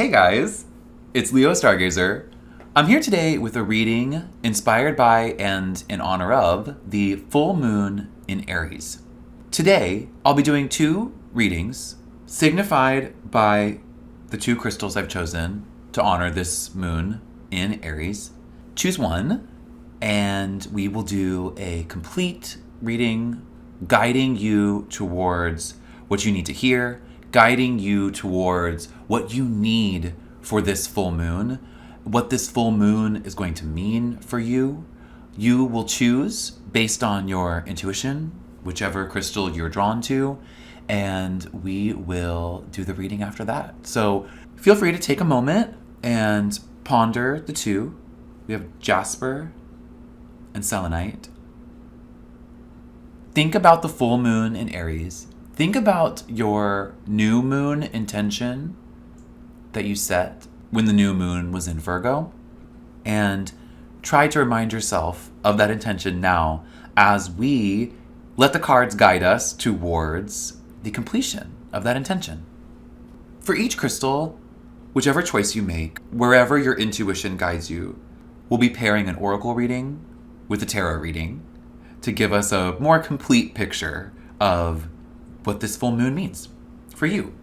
Hey guys, it's Leo Stargazer. I'm here today with a reading inspired by and in honor of the full moon in Aries. Today, I'll be doing two readings signified by the two crystals I've chosen to honor this moon in Aries. Choose one, and we will do a complete reading guiding you towards what you need to hear, guiding you towards what you need for this full moon, what this full moon is going to mean for you. You will choose based on your intuition, whichever crystal you're drawn to, and we will do the reading after that. So feel free to take a moment and ponder the two. We have Jasper and Selenite. Think about the full moon in Aries. Think about your new moon intention that you set when the new moon was in Virgo, and try to remind yourself of that intention now as we let the cards guide us towards the completion of that intention. For each crystal, whichever choice you make, wherever your intuition guides you, we'll be pairing an oracle reading with a tarot reading to give us a more complete picture of what this full moon means for you.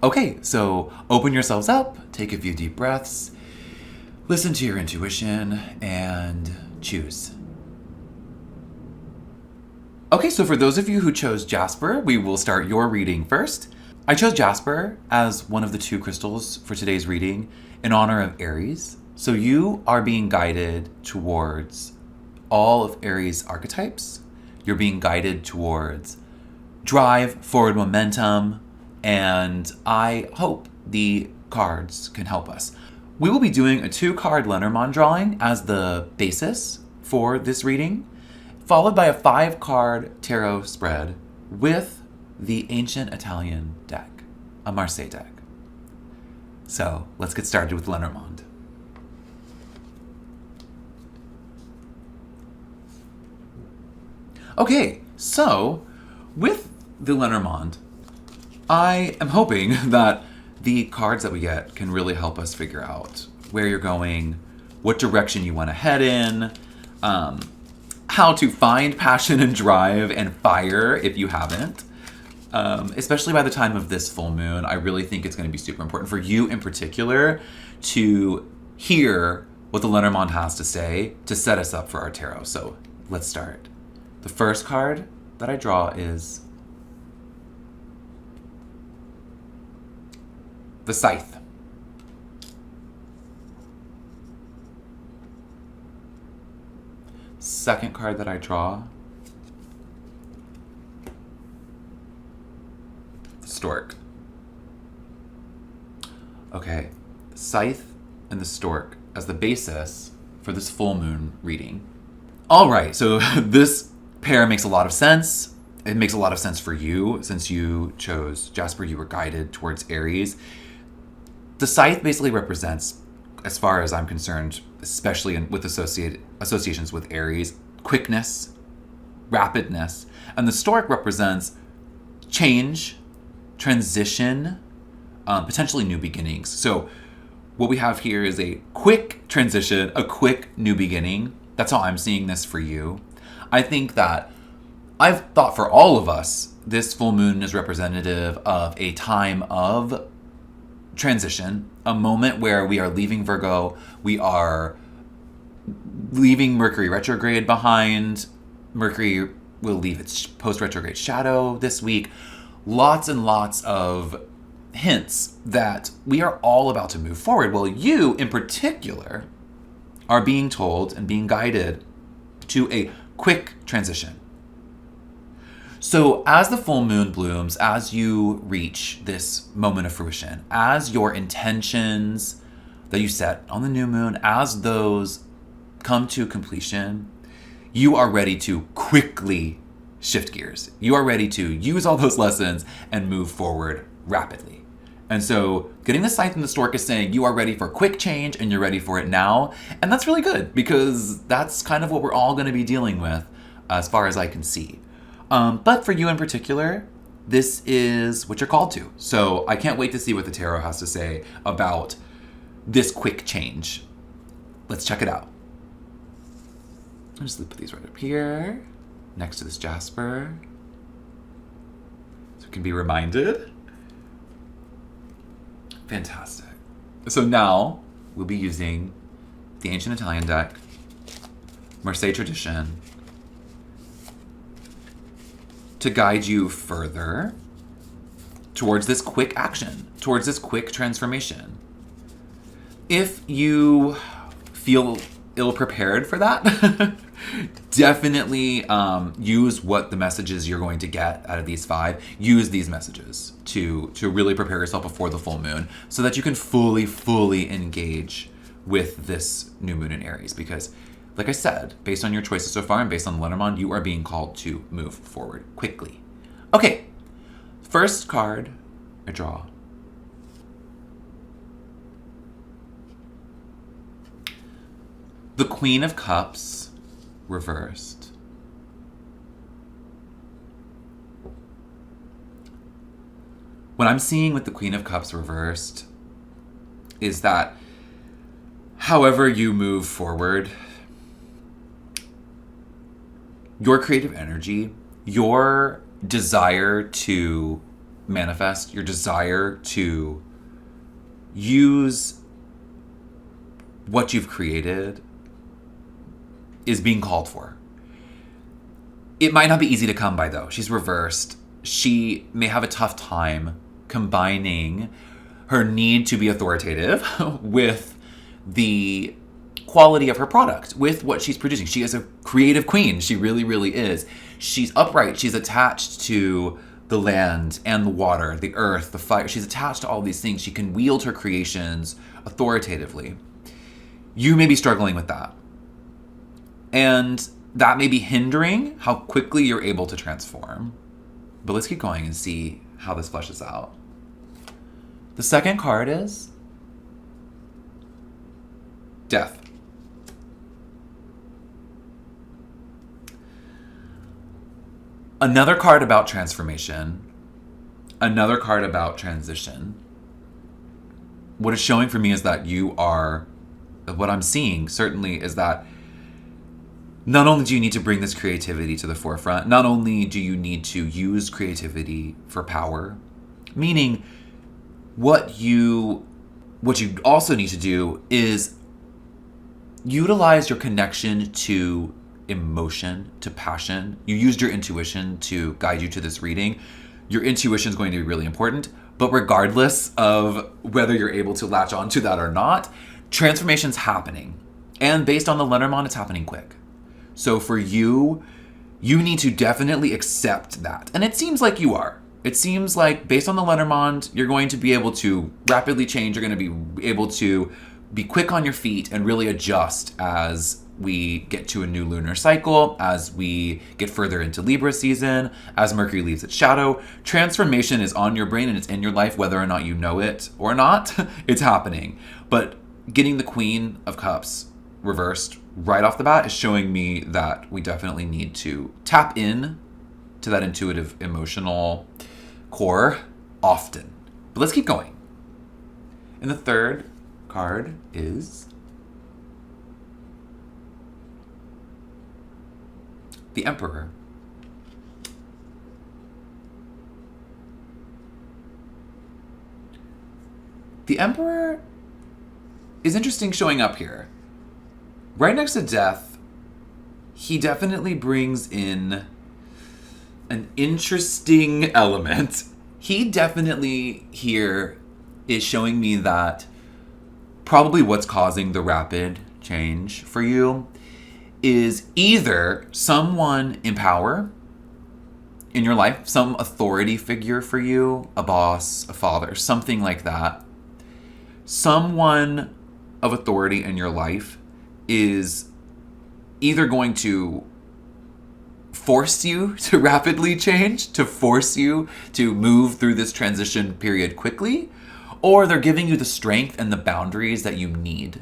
Okay, so open yourselves up, take a few deep breaths, listen to your intuition, and choose. Okay, so for those of you who chose Jasper, we will start your reading first. I chose Jasper as one of the two crystals for today's reading in honor of Aries. So you are being guided towards all of Aries archetypes. You're being guided towards drive, forward momentum, and I hope the cards can help us. We will be doing a 2-card Lenormand drawing as the basis for this reading, followed by a 5-card tarot spread with the ancient Italian deck, a Marseille deck. So let's get started with Lenormand. Okay, so with the Lenormand, I am hoping that the cards that we get can really help us figure out where you're going, what direction you want to head in, how to find passion and drive and fire if you haven't. Especially by the time of this full moon, I really think it's going to be super important for you in particular to hear what the Lenormand has to say to set us up for our tarot. So let's start. The first card that I draw is the Scythe. Second card that I draw, the Stork. Okay, Scythe and the Stork as the basis for this full moon reading. All right, so this pair makes a lot of sense. It makes a lot of sense for you since you chose Jasper. You were guided towards Aries. The Scythe basically represents, as far as I'm concerned, especially with associations with Aries, quickness, rapidness. And the Stork represents change, transition, potentially new beginnings. So what we have here is a quick transition, a quick new beginning. That's how I'm seeing this for you. I think that I've thought for all of us, this full moon is representative of a time of transition, a moment where we are leaving Virgo, we are leaving Mercury retrograde behind. Mercury will leave its post-retrograde shadow this week. Lots and lots of hints that we are all about to move forward. Well, you in particular are being told and being guided to a quick transition. So as the full moon blooms, as you reach this moment of fruition, as your intentions that you set on the new moon, as those come to completion, you are ready to quickly shift gears. You are ready to use all those lessons and move forward rapidly. And so getting the Scythe and the Stork is saying you are ready for quick change and you're ready for it now. And that's really good because that's kind of what we're all going to be dealing with as far as I can see. But for you in particular, this is what you're called to. So I can't wait to see what the tarot has to say about this quick change. Let's check it out. I'll just put these right up here, next to this Jasper, so we can be reminded. Fantastic. So now we'll be using the Ancient Italian deck, Marseille Tradition, to guide you further towards this quick action, towards this quick transformation. If you feel ill-prepared for that, definitely use what the messages you're going to get out of these 5. Use these messages to really prepare yourself before the full moon so that you can fully engage with this new moon in Aries. Because, like I said, based on your choices so far and based on the Lenormand, you are being called to move forward quickly. Okay, first card I draw. The Queen of Cups reversed. What I'm seeing with the Queen of Cups reversed is that however you move forward, your creative energy, your desire to manifest, your desire to use what you've created is being called for. It might not be easy to come by, though. She's reversed. She may have a tough time combining her need to be authoritative with the quality of her product, with what she's producing. She is a creative queen. She really is. She's upright. She's attached to the land and the water, the earth, the fire. She's attached to all these things. She can wield her creations authoritatively. You may be struggling with that. And that may be hindering how quickly you're able to transform. But let's keep going and see how this fleshes out. The second card is Death. Another card about transformation. Another card about transition. What it's showing for me is that you are, what I'm seeing certainly is that not only do you need to bring this creativity to the forefront, not only do you need to use creativity for power, meaning what you also need to do is utilize your connection to emotion, to passion. You used your intuition to guide you to this reading. Your intuition is going to be really important, but regardless of whether you're able to latch onto that or not, transformation's happening. And based on the Lenormand, it's happening quick. So for you, you need to definitely accept that. And it seems like you are. It seems like based on the Lenormand, you're going to be able to rapidly change. You're going to be able to be quick on your feet and really adjust as we get to a new lunar cycle, as we get further into Libra season, as Mercury leaves its shadow. Transformation is on your brain and it's in your life, whether or not you know it or not. It's happening. But getting the Queen of Cups reversed right off the bat is showing me that we definitely need to tap in to that intuitive, emotional core often. But let's keep going. And the third card is the Emperor. The Emperor is interesting showing up here. Right next to Death, he definitely brings in an interesting element. He definitely here is showing me that probably what's causing the rapid change for you is either someone in power in your life, some authority figure for you, a boss, a father, something like that. Someone of authority in your life is either going to force you to rapidly change, to force you to move through this transition period quickly, or they're giving you the strength and the boundaries that you need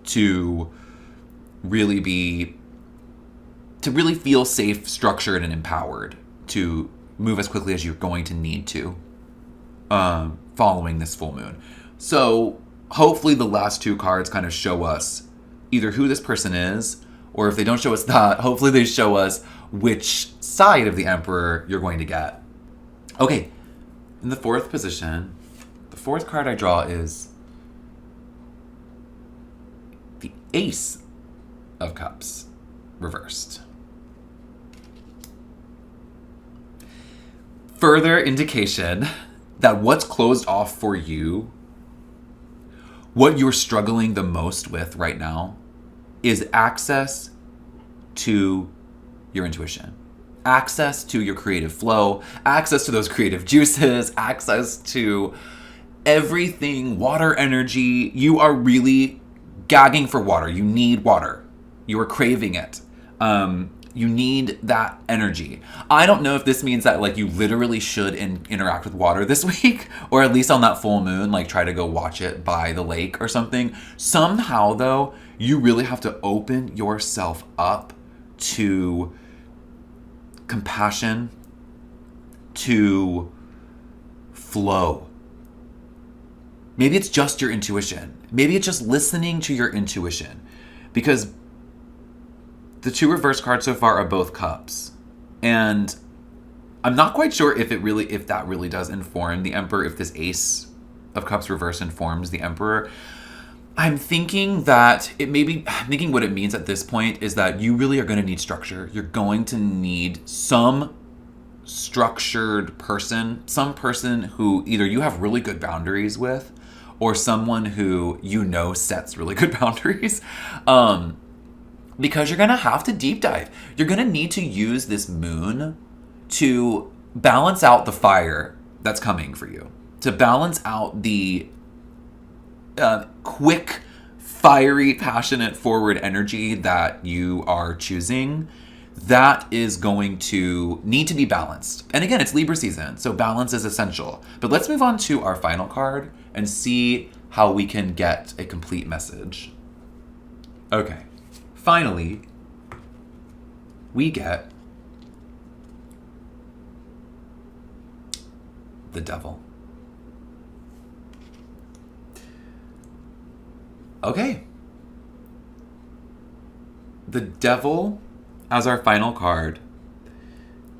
to really feel safe, structured, and empowered to move as quickly as you're going to need to following this full moon. So hopefully the last two cards kind of show us either who this person is, or if they don't show us that, hopefully they show us which side of the Emperor you're going to get. Okay, in the fourth position, the fourth card I draw is the Ace of Cups reversed. Further indication that what's closed off for you, what you're struggling the most with right now, is access to your intuition, access to your creative flow, access to those creative juices, access to everything, water energy. You are really gagging for water. You need water. You are craving it. You need that energy. I don't know if this means that like you literally should interact with water this week, or at least on that full moon, like try to go watch it by the lake or something. Somehow though, you really have to open yourself up to compassion, to flow. Maybe it's just your intuition. Maybe it's just listening to your intuition, because the two reverse cards so far are both cups. And I'm not quite sure if that really does inform the Emperor, if this Ace of Cups reverse informs the Emperor. I'm thinking what it means at this point is that you really are going to need structure. You're going to need some structured person, some person who either you have really good boundaries with, or someone who sets really good boundaries. Because you're going to have to deep dive. You're going to need to use this moon to balance out the fire that's coming for you, to balance out the quick, fiery, passionate, forward energy that you are choosing. That is going to need to be balanced. And again, it's Libra season, so balance is essential. But let's move on to our final card and see how we can get a complete message. Okay. Finally, we get the Devil. Okay. The Devil as our final card.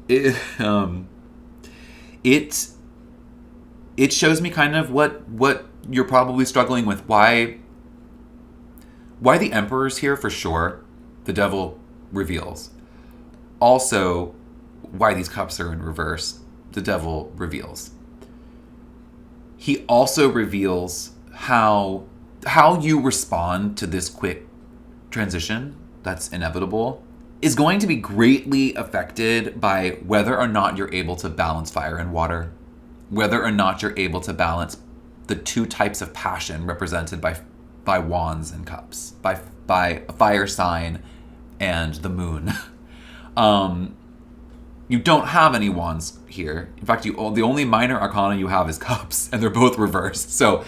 It shows me kind of what you're probably struggling with. Why the Emperor's here for sure, the Devil reveals. Also, why these cups are in reverse, the Devil reveals. He also reveals how you respond to this quick transition that's inevitable is going to be greatly affected by whether or not you're able to balance fire and water, whether or not you're able to balance the two types of passion represented by wands and cups, by a fire sign and the moon. You don't have any wands here. In fact, the only minor arcana you have is cups, and they're both reversed. So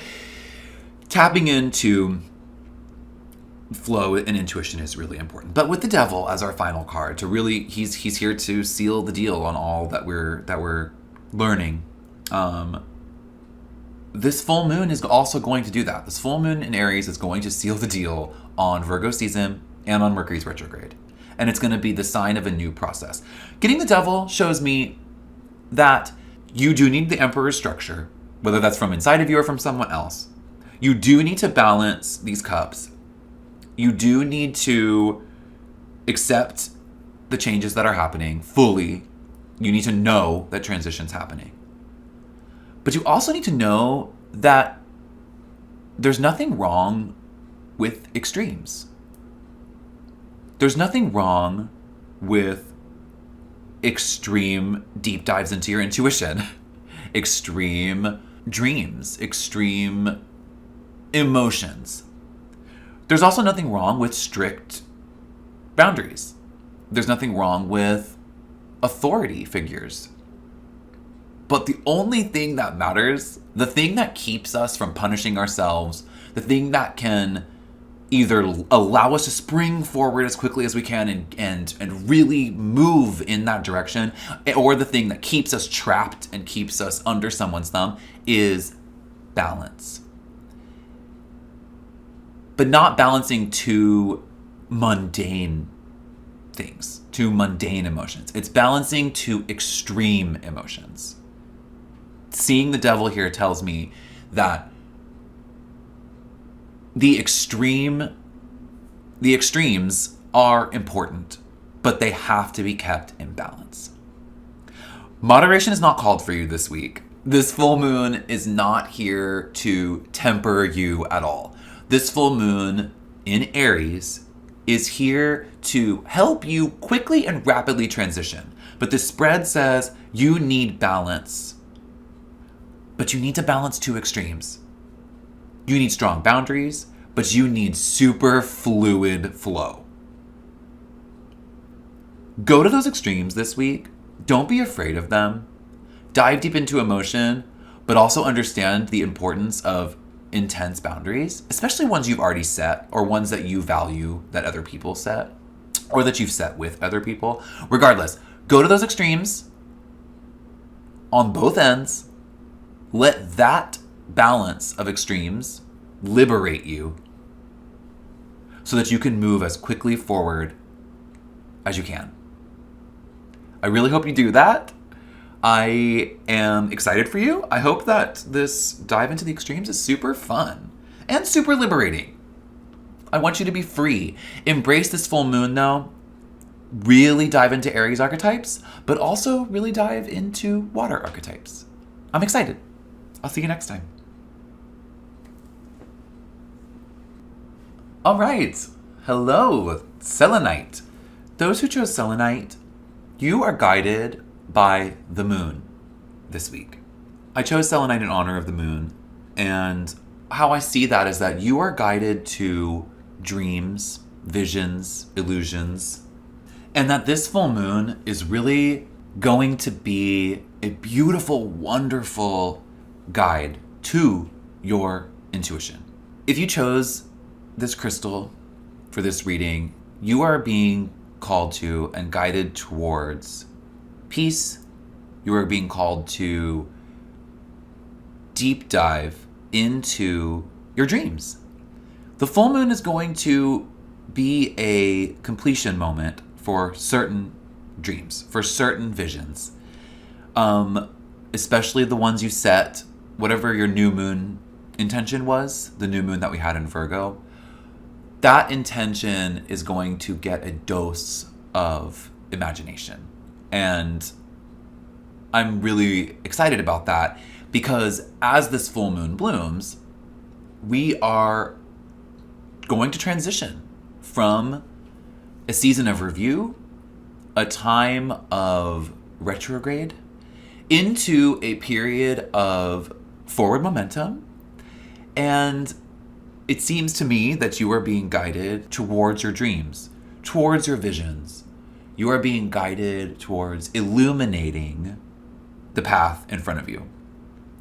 tapping into flow and intuition is really important. But with the Devil as our final card, to really, he's here to seal the deal on all that we're learning. This full moon is also going to do that. This full moon in Aries is going to seal the deal on Virgo season and on Mercury's retrograde. And it's going to be the sign of a new process. Getting the Devil shows me that you do need the Emperor's structure, whether that's from inside of you or from someone else. You do need to balance these cups. You do need to accept the changes that are happening fully. You need to know that transition's happening. But you also need to know that there's nothing wrong with extremes. There's nothing wrong with extreme deep dives into your intuition, extreme dreams, extreme emotions. There's also nothing wrong with strict boundaries. There's nothing wrong with authority figures. But the only thing that matters, the thing that keeps us from punishing ourselves, the thing that can either allow us to spring forward as quickly as we can and really move in that direction, or the thing that keeps us trapped and keeps us under someone's thumb is balance. But not balancing two mundane things, two mundane emotions. It's balancing two extreme emotions. Seeing the devil here tells me that the extremes are important, but they have to be kept in balance. Moderation is not called for you this week. This full moon is not here to temper you at all. This full moon in Aries is here to help you quickly and rapidly transition. But the spread says you need balance. But you need to balance two extremes. You need strong boundaries, but you need super fluid flow. Go to those extremes this week. Don't be afraid of them. Dive deep into emotion, but also understand the importance of intense boundaries, especially ones you've already set or ones that you value that other people set or that you've set with other people. Regardless, go to those extremes on both ends. Let that balance of extremes liberate you so that you can move as quickly forward as you can. I really hope you do that. I am excited for you. I hope that this dive into the extremes is super fun and super liberating. I want you to be free. Embrace this full moon, though. Really dive into Aries archetypes, but also really dive into water archetypes. I'm excited. I'll see you next time. All right. Hello, Selenite. Those who chose Selenite, you are guided by the moon this week. I chose Selenite in honor of the moon, and how I see that is that you are guided to dreams, visions, illusions, and that this full moon is really going to be a beautiful, wonderful guide to your intuition. If you chose this crystal for this reading, you are being called to and guided towards peace. You are being called to deep dive into your dreams. The full moon is going to be a completion moment for certain dreams, for certain visions, especially the ones you set, whatever your new moon intention was, the new moon that we had in Virgo. That intention is going to get a dose of imagination. And I'm really excited about that because as this full moon blooms, we are going to transition from a season of review, a time of retrograde, into a period of forward momentum. And it seems to me that you are being guided towards your dreams, towards your visions. You are being guided towards illuminating the path in front of you.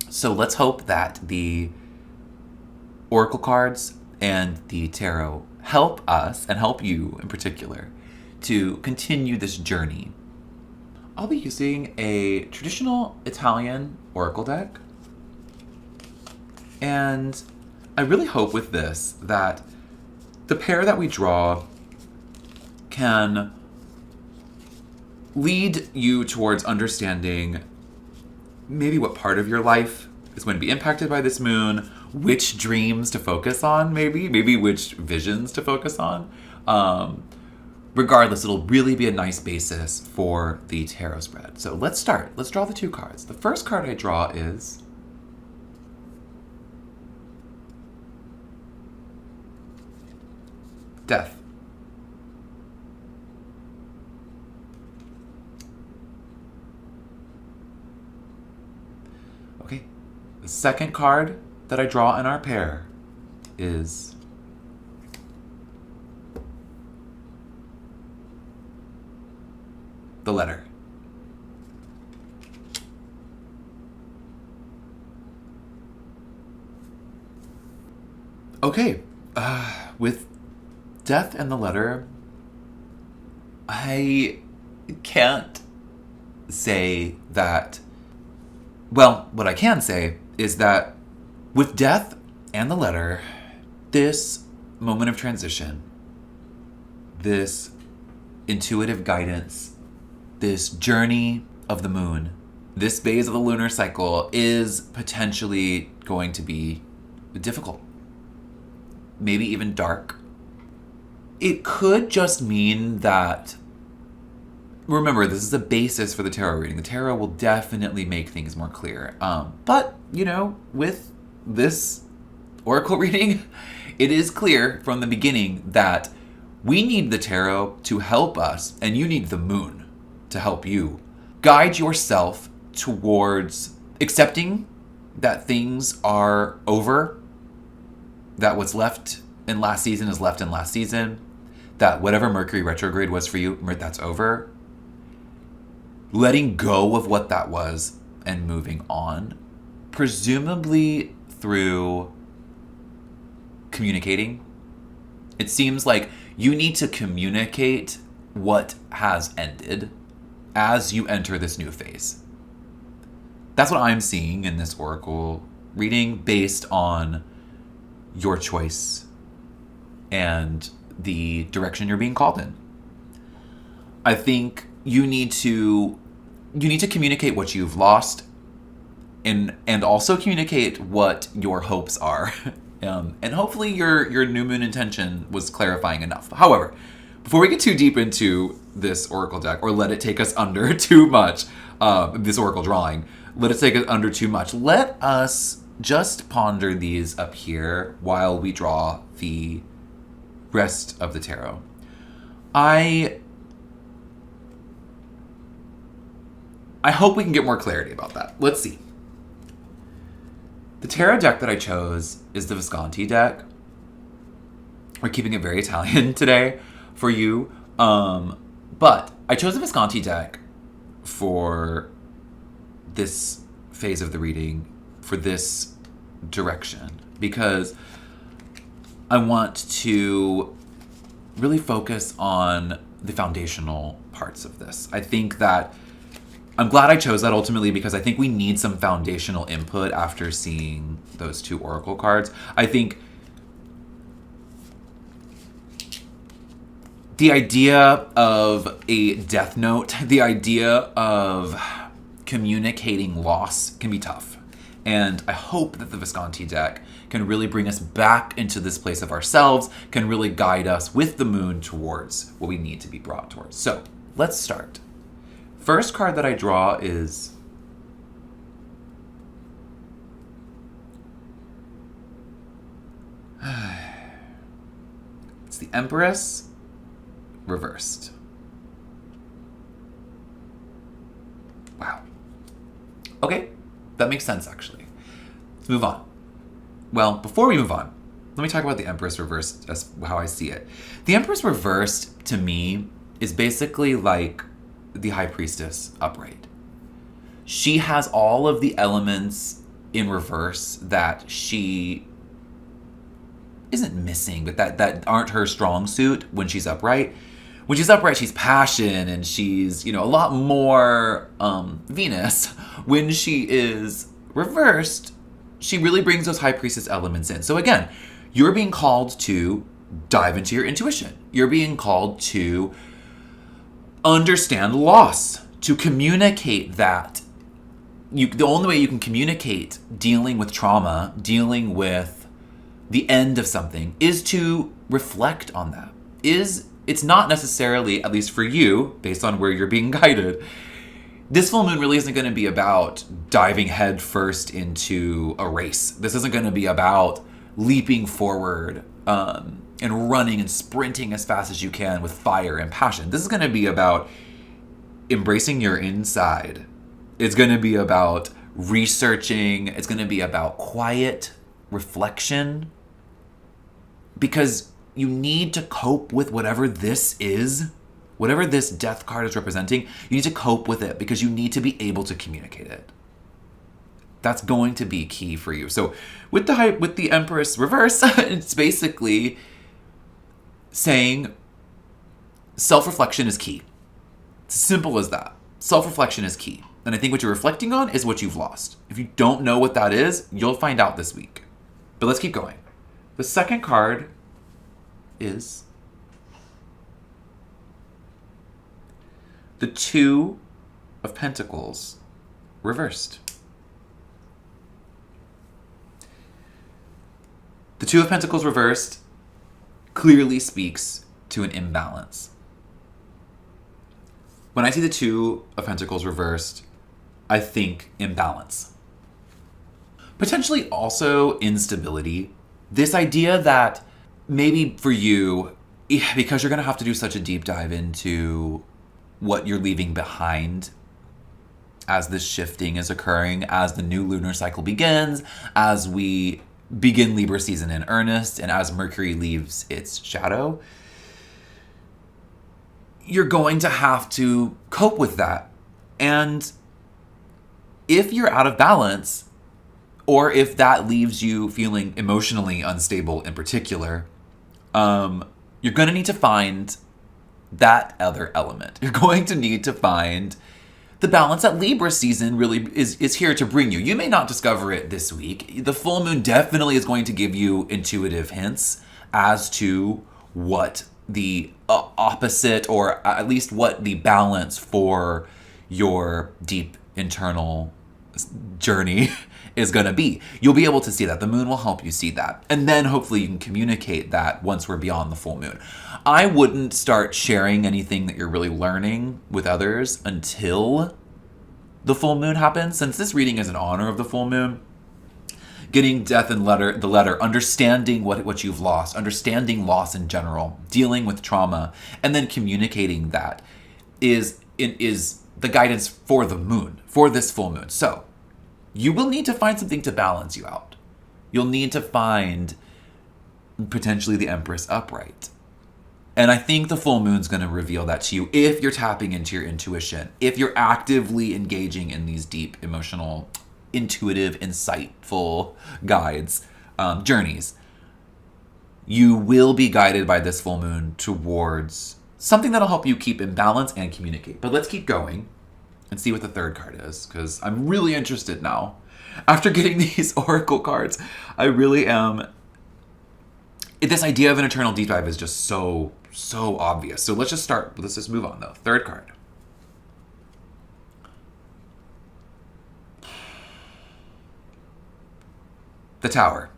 So let's hope that the oracle cards and the tarot help us, and help you in particular, to continue this journey. I'll be using a traditional Italian oracle deck, and I really hope with this that the pair that we draw can lead you towards understanding maybe what part of your life is going to be impacted by this moon, which dreams to focus on, maybe which visions to focus on. Regardless, it'll really be a nice basis for the tarot spread. So let's start. Let's draw the two cards. The first card I draw is Death. Okay. The second card that I draw in our pair is the Letter. Okay, with Death and the letter, I can't say that. Well, what I can say is that with death and the letter, this moment of transition, this intuitive guidance, this journey of the moon, this phase of the lunar cycle is potentially going to be difficult, maybe even dark. It could just mean that, remember, this is a basis for the tarot reading. The tarot will definitely make things more clear. But, with this oracle reading, it is clear from the beginning that we need the tarot to help us, and you need the moon to help you guide yourself towards accepting that things are over, that what's left in last season is left in last season, that whatever Mercury retrograde was for you, that's over. Letting go of what that was and moving on, presumably through communicating. It seems like you need to communicate what has ended as you enter this new phase. That's what I'm seeing in this oracle reading based on your choice and the direction you're being called in. I think you need to communicate what you've lost and also communicate what your hopes are. And hopefully your new moon intention was clarifying enough. However, before we get too deep into this oracle deck, or let it take us under too much, this oracle drawing, let it take us under too much, let us just ponder these up here while we draw the rest of the tarot. I hope we can get more clarity about that. Let's see. The tarot deck that I chose is the Visconti deck. We're keeping it very Italian today for you. But I chose the Visconti deck for this phase of the reading, for this direction, because I want to really focus on the foundational parts of this. I think that I'm glad I chose that ultimately because I think we need some foundational input after seeing those two oracle cards. I think the idea of a death note, the idea of communicating loss can be tough. And I hope that the Visconti deck can really bring us back into this place of ourselves, can really guide us with the moon towards what we need to be brought towards. So let's start. First card that I draw is it's the Empress reversed. Wow. Okay, that makes sense actually. Let's move on. Well, before we move on, let me talk about the Empress reversed as how I see it. The Empress reversed to me is basically like the High Priestess upright. She has all of the elements in reverse that she isn't missing, but that aren't her strong suit when she's upright. When she's upright, she's passion and she's, a lot more Venus. When she is reversed, she really brings those High Priestess elements in. So again, you're being called to dive into your intuition. You're being called to understand loss, to communicate that. The only way you can communicate dealing with trauma, dealing with the end of something, is to reflect on that. It's not necessarily, at least for you, based on where you're being guided, this full moon really isn't going to be about diving head first into a race. This isn't going to be about leaping forward and running and sprinting as fast as you can with fire and passion. This is going to be about embracing your inside. It's going to be about researching. It's going to be about quiet reflection, because you need to cope with whatever this is, whatever this death card is representing. You need to cope with it because you need to be able to communicate it. That's going to be key for you. So with the Empress reverse, it's basically saying self-reflection is key. It's simple as that. Self-reflection is key. And I think what you're reflecting on is what you've lost. If you don't know what that is, you'll find out this week. But let's keep going. The second card is the Two of Pentacles reversed. The Two of Pentacles reversed clearly speaks to an imbalance. When I see the Two of Pentacles reversed, I think imbalance. Potentially also instability. This idea that maybe for you, because you're going to have to do such a deep dive into what you're leaving behind as this shifting is occurring, as the new lunar cycle begins, as we begin Libra season in earnest, and as Mercury leaves its shadow, you're going to have to cope with that. And if you're out of balance, or if that leaves you feeling emotionally unstable in particular, you're going to need to find that other element. You're going to need to find the balance that Libra season really is here to bring you. You may not discover it this week. The full moon definitely is going to give you intuitive hints as to what the opposite, or at least what the balance for your deep internal journey is going to be. You'll be able to see that. The moon will help you see that. And then hopefully you can communicate that once we're beyond the full moon. I wouldn't start sharing anything that you're really learning with others until the full moon happens. Since this reading is in honor of the full moon, getting death in the letter, understanding what you've lost, understanding loss in general, dealing with trauma, and then communicating that is the guidance for the moon, for this full moon. So you will need to find something to balance you out. You'll need to find potentially the Empress upright. And I think the full moon's going to reveal that to you if you're tapping into your intuition, if you're actively engaging in these deep, emotional, intuitive, insightful guides, journeys. You will be guided by this full moon towards something that'll help you keep in balance and communicate. But let's keep going and see what the third card is, because I'm really interested now. After getting these oracle cards, I really am. This idea of an eternal deep dive is just so obvious. So let's just move on though. Third card. The Tower.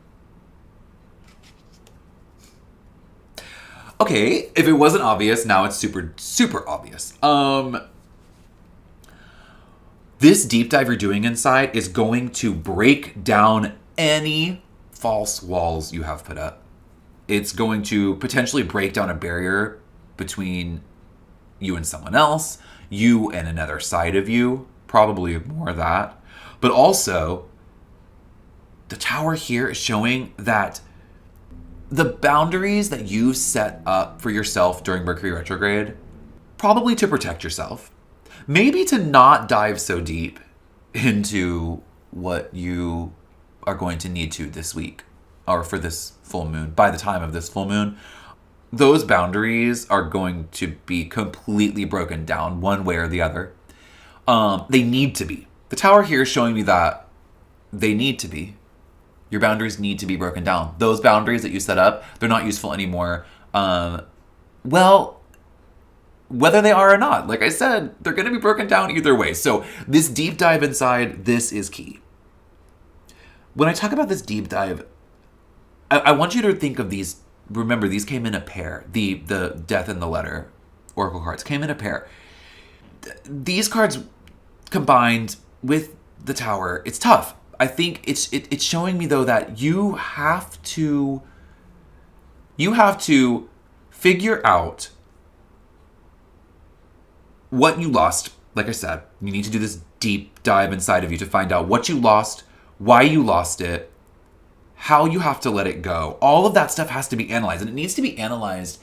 Okay, if it wasn't obvious, now it's super obvious. This deep dive you're doing inside is going to break down any false walls you have put up. It's going to potentially break down a barrier between you and someone else, you and another side of you, probably more of that. But also, the Tower here is showing that the boundaries that you set up for yourself during Mercury retrograde, probably to protect yourself, maybe to not dive so deep into what you are going to need to this week or for this full moon, by the time of this full moon, those boundaries are going to be completely broken down one way or the other. They need to be. The Tower here is showing me that they need to be. Your boundaries need to be broken down. Those boundaries that you set up, they're not useful anymore. Well, whether they are or not, like I said, they're going to be broken down either way. So this deep dive inside, this is key. When I talk about this deep dive, I want you to think of these. Remember, these came in a pair. The Death in the Letter oracle cards came in a pair. These cards combined with the Tower, it's tough. I think it's showing me though that you have to figure out what you lost. Like I said, you need to do this deep dive inside of you to find out what you lost, why you lost it, how you have to let it go. All of that stuff has to be analyzed, and it needs to be analyzed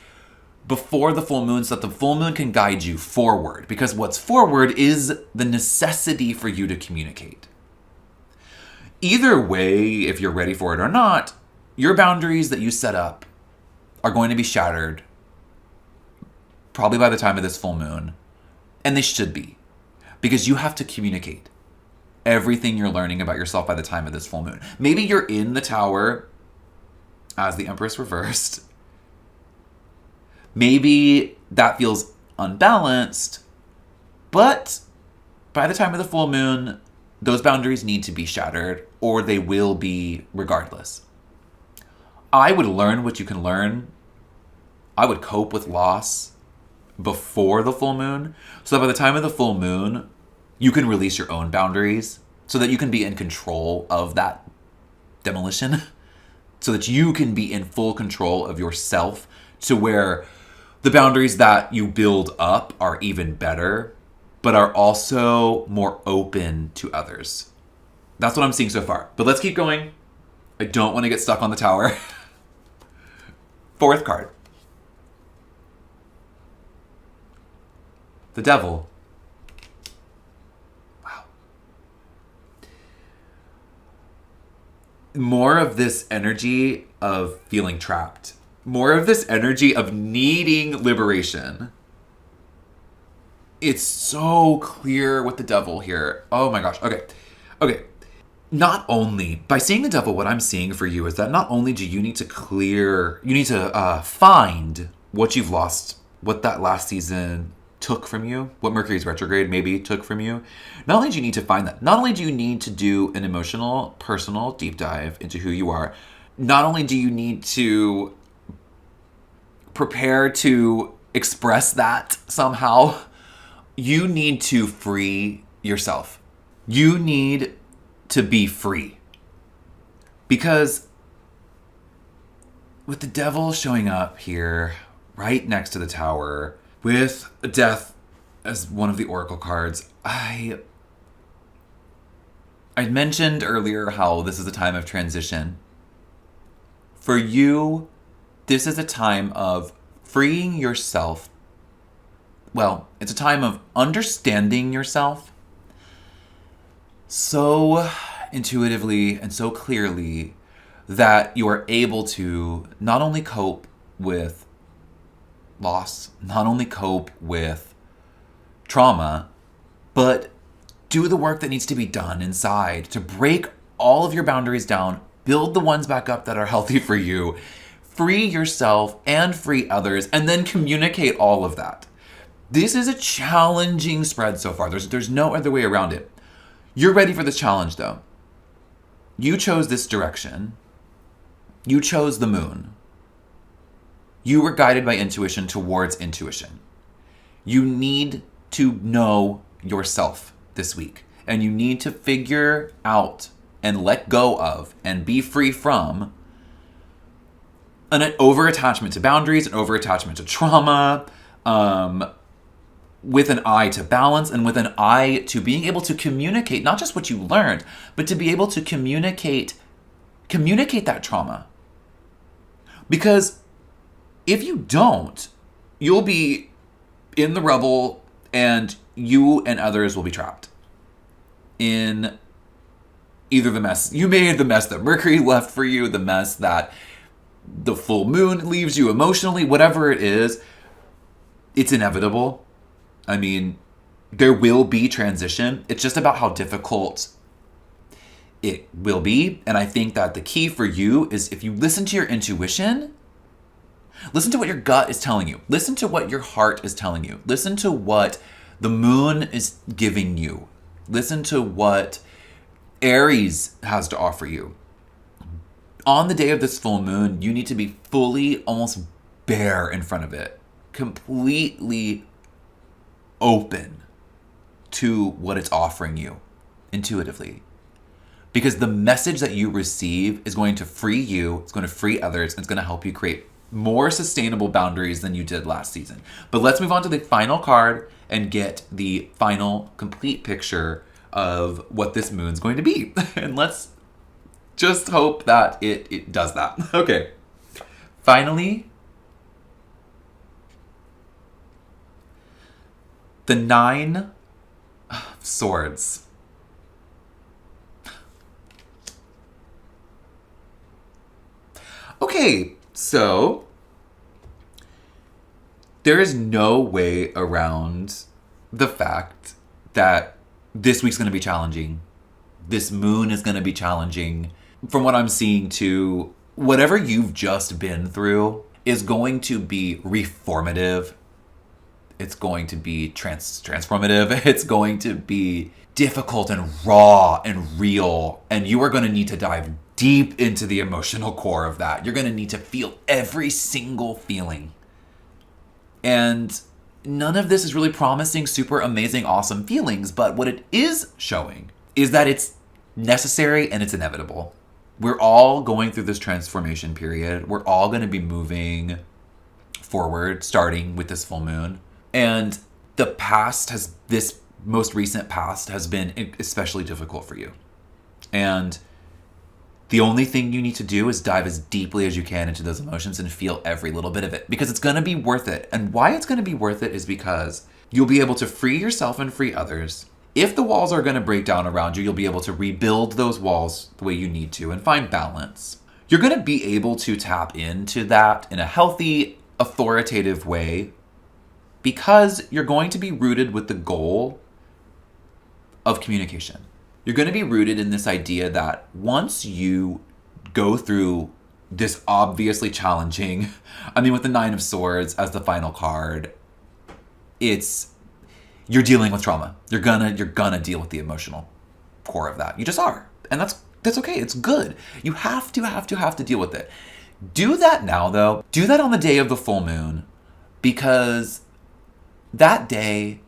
before the full moon so that the full moon can guide you forward, because what's forward is the necessity for you to communicate. Either way, if you're ready for it or not, your boundaries that you set up are going to be shattered probably by the time of this full moon. And they should be. Because you have to communicate everything you're learning about yourself by the time of this full moon. Maybe you're in the tower as the Empress reversed. Maybe that feels unbalanced. But by the time of the full moon, those boundaries need to be shattered, or they will be regardless. I would learn what you can learn. I would cope with loss before the full moon, so that by the time of the full moon, you can release your own boundaries, so that you can be in control of that demolition, so that you can be in full control of yourself, to where the boundaries that you build up are even better, but are also more open to others. That's what I'm seeing so far. But let's keep going. I don't want to get stuck on the tower. Fourth card. The Devil. Wow. More of this energy of feeling trapped. More of this energy of needing liberation. It's so clear with the Devil here. Oh my gosh. Okay. Not only, by seeing the Devil, what I'm seeing for you is that not only do you need to find what you've lost, what that last season took from you, what Mercury's retrograde maybe took from you. Not only do you need to find that, not only do you need to do an emotional, personal deep dive into who you are, not only do you need to prepare to express that somehow, you need to free yourself. You need to be free. Because with the Devil showing up here, right next to the tower, with Death as one of the oracle cards, I mentioned earlier how this is a time of transition. For you, this is a time of freeing yourself. Well, it's a time of understanding yourself so intuitively and so clearly that you are able to not only cope with loss, not only cope with trauma, but do the work that needs to be done inside to break all of your boundaries down, build the ones back up that are healthy for you, free yourself and free others, and then communicate all of that. This is a challenging spread so far. There's no other way around it. You're ready for this challenge, though. You chose this direction. You chose the moon. You were guided by intuition towards intuition. You need to know yourself this week. And you need to figure out and let go of and be free from an over-attachment to boundaries, an over-attachment to trauma, with an eye to balance and with an eye to being able to communicate not just what you learned, but to be able to communicate that trauma. Because if you don't, you'll be in the rubble and you and others will be trapped in either the mess you made, the mess that Mercury left for you, the mess that the full moon leaves you emotionally, whatever it is. It's inevitable. I mean, there will be transition. It's just about how difficult it will be. And I think that the key for you is if you listen to your intuition, listen to what your gut is telling you. Listen to what your heart is telling you. Listen to what the moon is giving you. Listen to what Aries has to offer you. On the day of this full moon, you need to be fully, almost bare in front of it. Completely open to what it's offering you intuitively. Because the message that you receive is going to free you, it's going to free others, and it's going to help you create more sustainable boundaries than you did last season. But let's move on to the final card and get the final complete picture of what this moon's going to be. And let's just hope that it does that. Okay. Finally, the 9 of Swords. Okay, so There is no way around the fact that this week's going to be challenging. This moon is going to be challenging. From what I'm seeing too, whatever you've just been through is going to be reformative. It's going to be transformative. It's going to be difficult and raw and real. And you are going to need to dive deep into the emotional core of that. You're going to need to feel every single feeling. And none of this is really promising super amazing, awesome feelings. But what it is showing is that it's necessary and it's inevitable. We're all going through this transformation period. We're all going to be moving forward, starting with this full moon. And this most recent past has been especially difficult for you. And the only thing you need to do is dive as deeply as you can into those emotions and feel every little bit of it, because it's going to be worth it. And why it's going to be worth it is because you'll be able to free yourself and free others. If the walls are going to break down around you, you'll be able to rebuild those walls the way you need to and find balance. You're going to be able to tap into that in a healthy, authoritative way because you're going to be rooted with the goal of communication. You're going to be rooted in this idea that once you go through this obviously challenging, with the Nine of Swords as the final card, you're dealing with trauma. You're gonna deal with the emotional core of that. You just are. And that's okay. It's good. You have to deal with it. Do that now though. Do that on the day of the full moon, because that day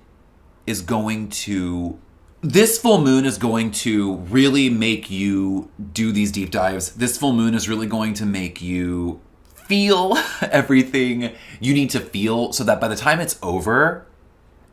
is going to this full moon is going to really make you do these deep dives. This full moon is really going to make you feel everything you need to feel so that by the time it's over,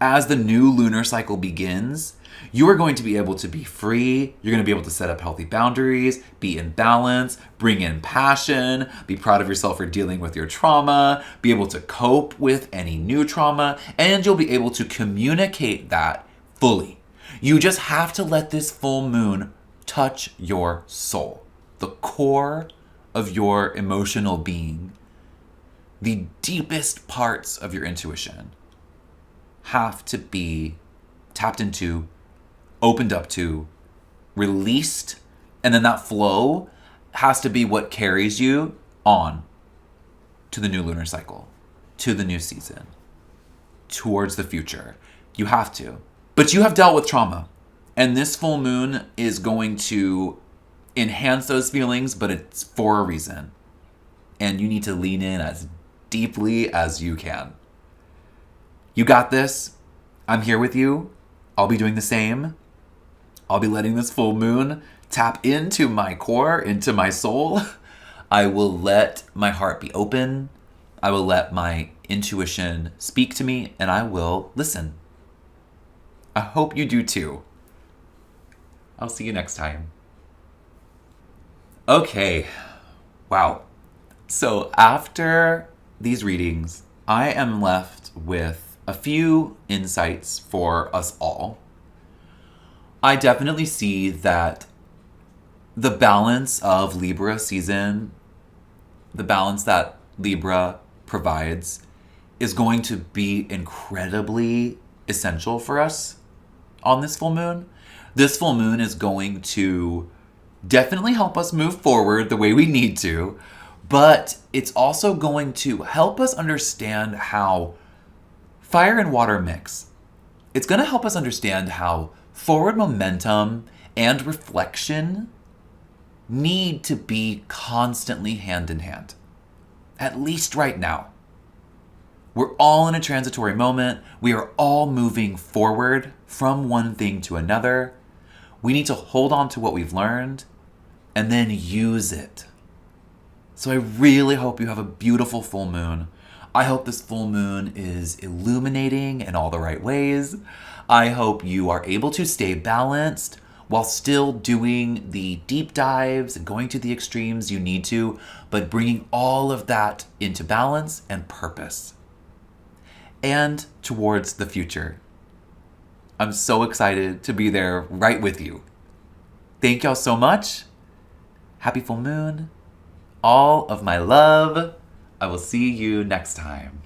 as the new lunar cycle begins, you are going to be able to be free. You're going to be able to set up healthy boundaries, be in balance, bring in passion, be proud of yourself for dealing with your trauma, be able to cope with any new trauma, and you'll be able to communicate that fully. You just have to let this full moon touch your soul, the core of your emotional being, the deepest parts of your intuition have to be tapped into, opened up to, released, and then that flow has to be what carries you on to the new lunar cycle, to the new season, towards the future. You have to. But you have dealt with trauma, and this full moon is going to enhance those feelings, but it's for a reason. And you need to lean in as deeply as you can. You got this. I'm here with you. I'll be doing the same. I'll be letting this full moon tap into my core, into my soul. I will let my heart be open. I will let my intuition speak to me, and I will listen. I hope you do too. I'll see you next time. Okay. Wow. So after these readings, I am left with a few insights for us all. I definitely see that the balance of Libra season, the balance that Libra provides, is going to be incredibly essential for us on this full moon. This full moon is going to definitely help us move forward the way we need to, but it's also going to help us understand how fire and water mix. It's going to help us understand how forward momentum and reflection need to be constantly hand in hand, at least right now. We're all in a transitory moment. We are all moving forward from one thing to another. We need to hold on to what we've learned and then use it. So I really hope you have a beautiful full moon. I hope this full moon is illuminating in all the right ways. I hope you are able to stay balanced while still doing the deep dives and going to the extremes you need to, but bringing all of that into balance and purpose. And towards the future. I'm so excited to be there right with you. Thank y'all so much. Happy full moon. All of my love. I will see you next time.